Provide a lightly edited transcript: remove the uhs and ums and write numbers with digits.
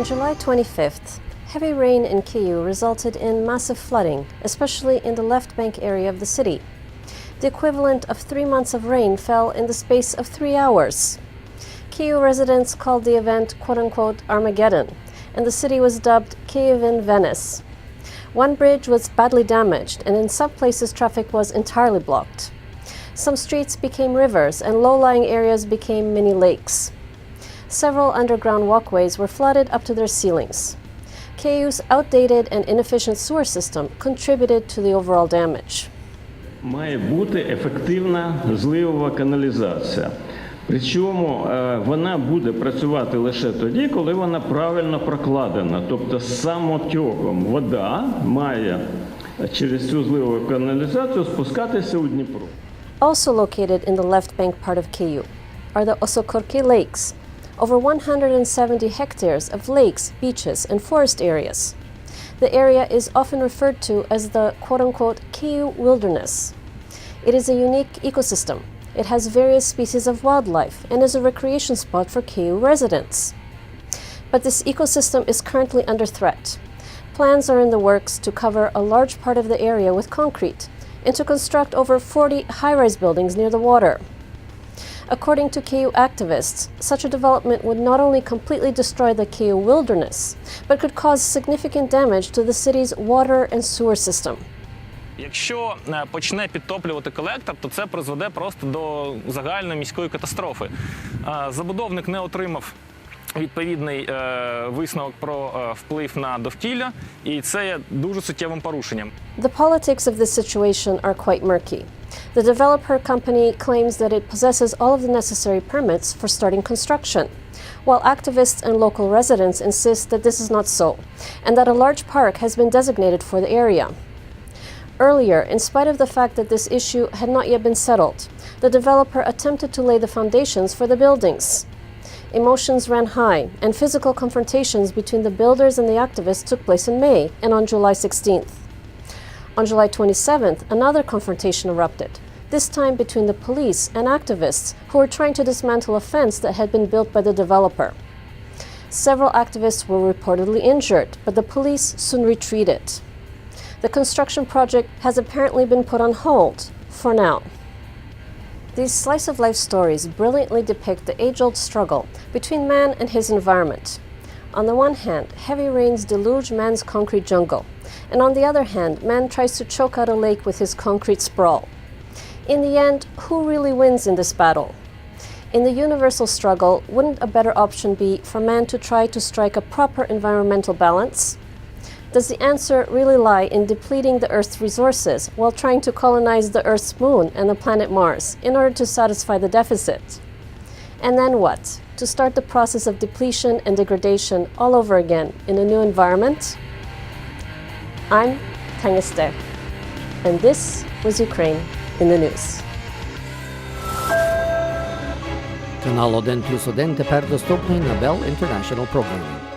On July 25th, heavy rain in Kyiv resulted in massive flooding, especially in the left bank area of the city. The equivalent of 3 months of rain fell in the space of 3 hours. Kyiv residents called the event quote-unquote Armageddon, and the city was dubbed Kyiv in Venice. One bridge was badly damaged, and in some places traffic was entirely blocked. Some streets became rivers, and low-lying areas became mini lakes. Several underground walkways were flooded up to their ceilings. Kyiv's outdated and inefficient sewer system contributed to the overall damage. Має бути ефективна зливова каналізація. Причому вона буде працювати лише тоді, коли вона правильно прокладена. Тобто з самотоком вода має через цю зливову каналізацію спускатися у Дніпро. Also located in the left bank part of Kyiv are the Osokorki Lakes, over 170 hectares of lakes, beaches, and forest areas. The area is often referred to as the quote-unquote Kyiv wilderness. It is a unique ecosystem. It has various species of wildlife and is a recreation spot for Kyiv residents. But this ecosystem is currently under threat. Plans are in the works to cover a large part of the area with concrete and to construct over 40 high-rise buildings near the water. According to Kyiv activists, such a development would not only completely destroy the Kyiv wilderness, but could cause significant damage to the city's water and sewer system. Якщо почне підтоплювати колектор, то це призведе просто до загальної міської катастрофи. Забудовник не отримав відповідний висновок про вплив на довкілля, і це є дуже суттєвим порушенням. The politics of this situation are quite murky. The developer company claims that it possesses all of the necessary permits for starting construction, while activists and local residents insist that this is not so, and that a large park has been designated for the area. Earlier, in spite of the fact that this issue had not yet been settled, the developer attempted to lay the foundations for the buildings. Emotions ran high, and physical confrontations between the builders and the activists took place in May and on July 16th. On July 27th, another confrontation erupted, this time between the police and activists who were trying to dismantle a fence that had been built by the developer. Several activists were reportedly injured, but the police soon retreated. The construction project has apparently been put on hold, for now. These slice-of-life stories brilliantly depict the age-old struggle between man and his environment. On the one hand, heavy rains deluge man's concrete jungle, and on the other hand, man tries to choke out a lake with his concrete sprawl. In the end, who really wins in this battle? In the universal struggle, wouldn't a better option be for man to try to strike a proper environmental balance? Does the answer really lie in depleting the Earth's resources while trying to colonize the Earth's moon and the planet Mars in order to satisfy the deficit? And then what? To start the process of depletion and degradation all over again in a new environment? I'm Tangeste, and this was Ukraine in the news. Канал 1+1 тепер доступний на Bell International Programming.